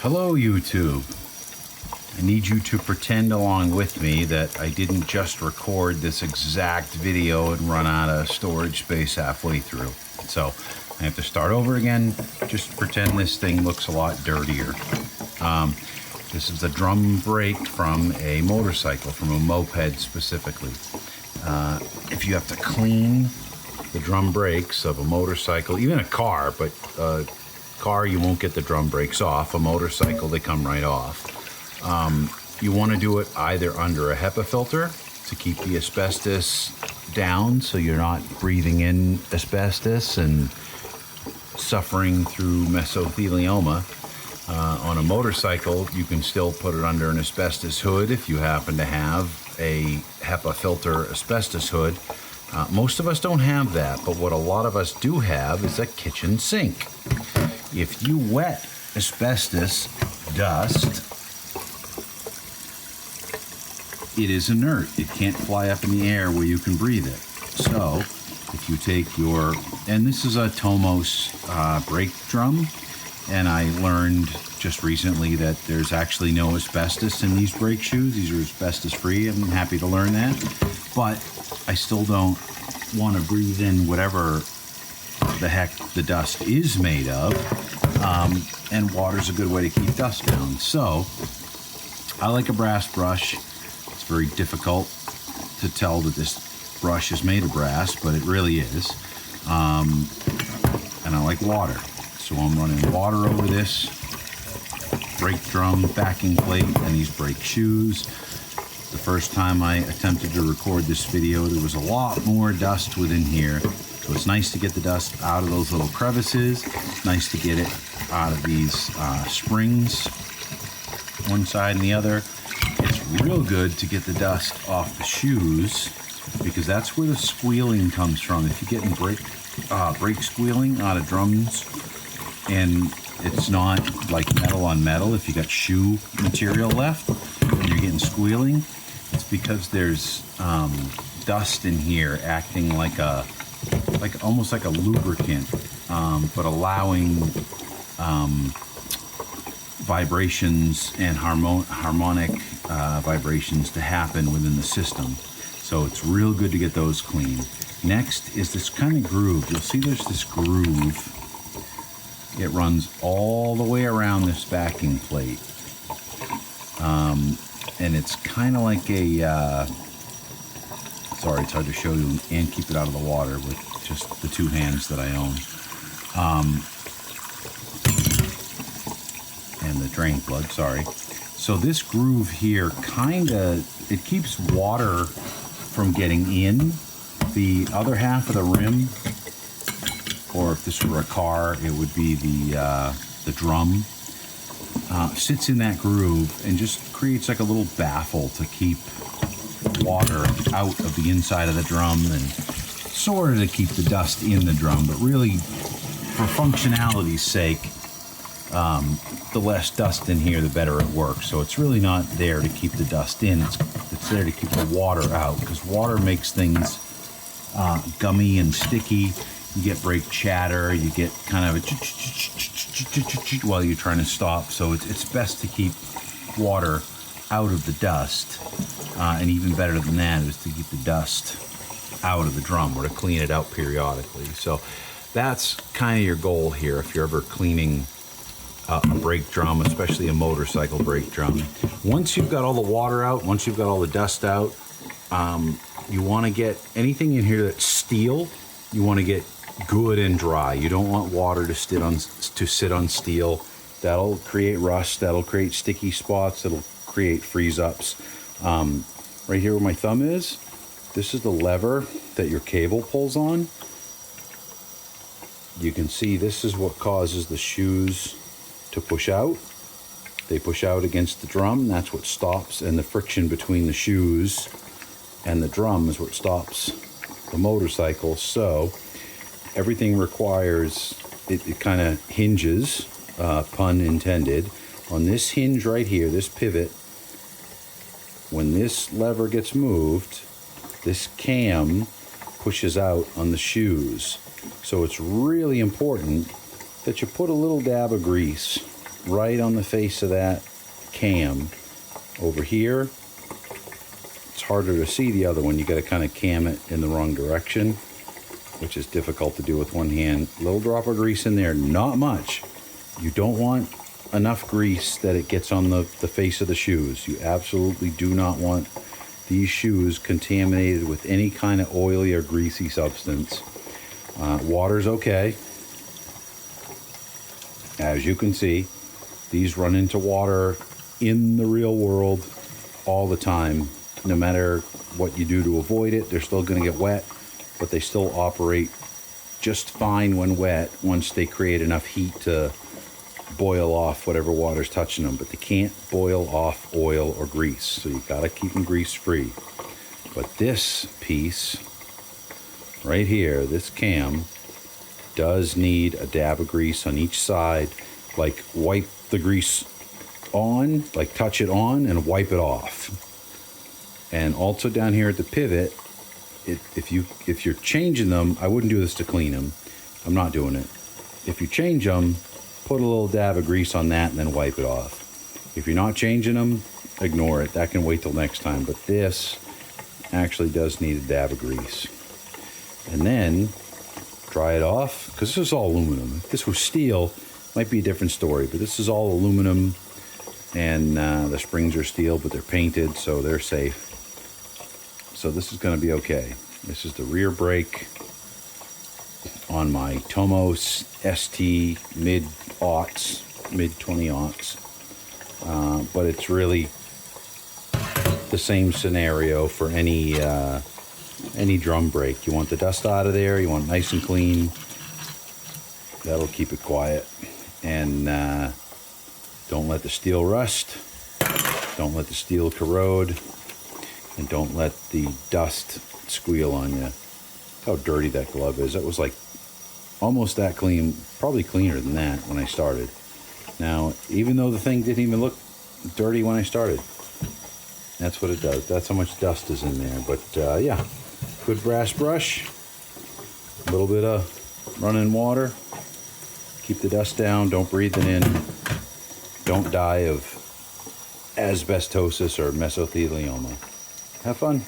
Hello YouTube. I need you to pretend along with me that I didn't just record this exact video and run out of storage space halfway through. So I have to start over again. Just pretend this thing looks a lot dirtier. This is a drum brake from a motorcycle, from a moped specifically. If you have to clean the drum brakes of a motorcycle, even a car, but car you won't get the drum brakes off. A motorcycle, they come right off. You want to do it either under a HEPA filter to keep the asbestos down so you're not breathing in asbestos and suffering through mesothelioma. On a motorcycle, you can still put it under an asbestos hood if you happen to have a HEPA filter asbestos hood. Most of us don't have that, but what a lot of us do have is a kitchen sink. If you wet asbestos dust, it is inert. It can't fly up in the air where you can breathe it. So if you take your, and this is a Tomos brake drum, and I learned just recently that there's actually no asbestos in these brake shoes. These are asbestos free. I'm happy to learn that, but I still don't want to breathe in whatever the heck the dust is made of, and water's a good way to keep dust down. So I like a brass brush. It's very difficult to tell that this brush is made of brass, but it really is. And I like water, so I'm running water over this brake drum backing plate and these brake shoes. The first time I attempted to record this video, there was a lot more dust within here. So it's nice to get the dust out of those little crevices. Nice to get it out of these springs, one side and the other. It's real good to get the dust off the shoes because that's where the squealing comes from. If you're getting brake squealing out of drums and it's not like metal on metal, if you got shoe material left and you're getting squealing, it's because there's dust in here acting like almost like a lubricant, but allowing vibrations and harmonic vibrations to happen within the system. So it's real good to get those clean. Next is this kind of groove. You'll see there's this groove. It runs all the way around this backing plate. And it's kind of like a, sorry, it's hard to show you and keep it out of the water with just the two hands that I own. And the drain plug, sorry. So this groove here it keeps water from getting in. The other half of the rim, or if this were a car, it would be the drum, sits in that groove and just creates like a little baffle to keep water out of the inside of the drum and sort of to keep the dust in the drum, but really for functionality's sake, the less dust in here, the better it works. So it's really not there to keep the dust in. It's there to keep the water out, because water makes things gummy and sticky. You get brake chatter. You get kind of a while you're trying to stop. So it's best to keep water out of the dust. And even better than that is to keep the dust out of the drum or to clean it out periodically. So that's kind of your goal here if you're ever cleaning a brake drum, especially a motorcycle brake drum. Once you've got all the water out, once you've got all the dust out, you want to get anything in here that's steel, you want to get good and dry. You don't want water to sit on steel. That'll create rust, that'll create sticky spots, that'll create freeze-ups. Right here where my thumb is, this is the lever that your cable pulls on. You can see this is what causes the shoes to push out. They push out against the drum. That's what stops, and the friction between the shoes and the drum is what stops the motorcycle. So everything requires, it kind of hinges, pun intended, on this hinge right here, this pivot. When this lever gets moved, this cam pushes out on the shoes. So it's really important that you put a little dab of grease right on the face of that cam. Over here, it's harder to see the other one. You got to kind of cam it in the wrong direction, which is difficult to do with one hand. Little drop of grease in there, not much. You don't want enough grease that it gets on the face of the shoes. You absolutely do not want these shoes contaminated with any kind of oily or greasy substance. Water's okay. As you can see, these run into water in the real world all the time. No matter what you do to avoid it, they're still going to get wet, but they still operate just fine when wet once they create enough heat to boil off whatever water's touching them. But they can't boil off oil or grease, so you got to keep them grease free. But this piece right here, this cam, does need a dab of grease on each side. Like, wipe the grease on, like touch it on and wipe it off. And also down here at the pivot, if you're changing them, I wouldn't do this to clean them. I'm not doing it. If you change them, put a little dab of grease on that and then wipe it off. If you're not changing them, ignore it. That can wait till next time. But this actually does need a dab of grease. And then dry it off, because this is all aluminum. If this was steel, might be a different story, but this is all aluminum, and the springs are steel, but they're painted, so they're safe. So this is going to be okay. This is the rear brake on my Tomos ST mid-aughts, mid-20-aughts, but it's really the same scenario for any drum brake. You want the dust out of there, you want it nice and clean. That'll keep it quiet. And don't let the steel rust, don't let the steel corrode, and don't let the dust squeal on you. How dirty that glove is. That was like almost that clean, probably cleaner than that when I started. Now, even though the thing didn't even look dirty when I started, that's what it does. That's how much dust is in there. But yeah, good brass brush, a little bit of running water. Keep the dust down, don't breathe it in. Don't die of asbestosis or mesothelioma. Have fun.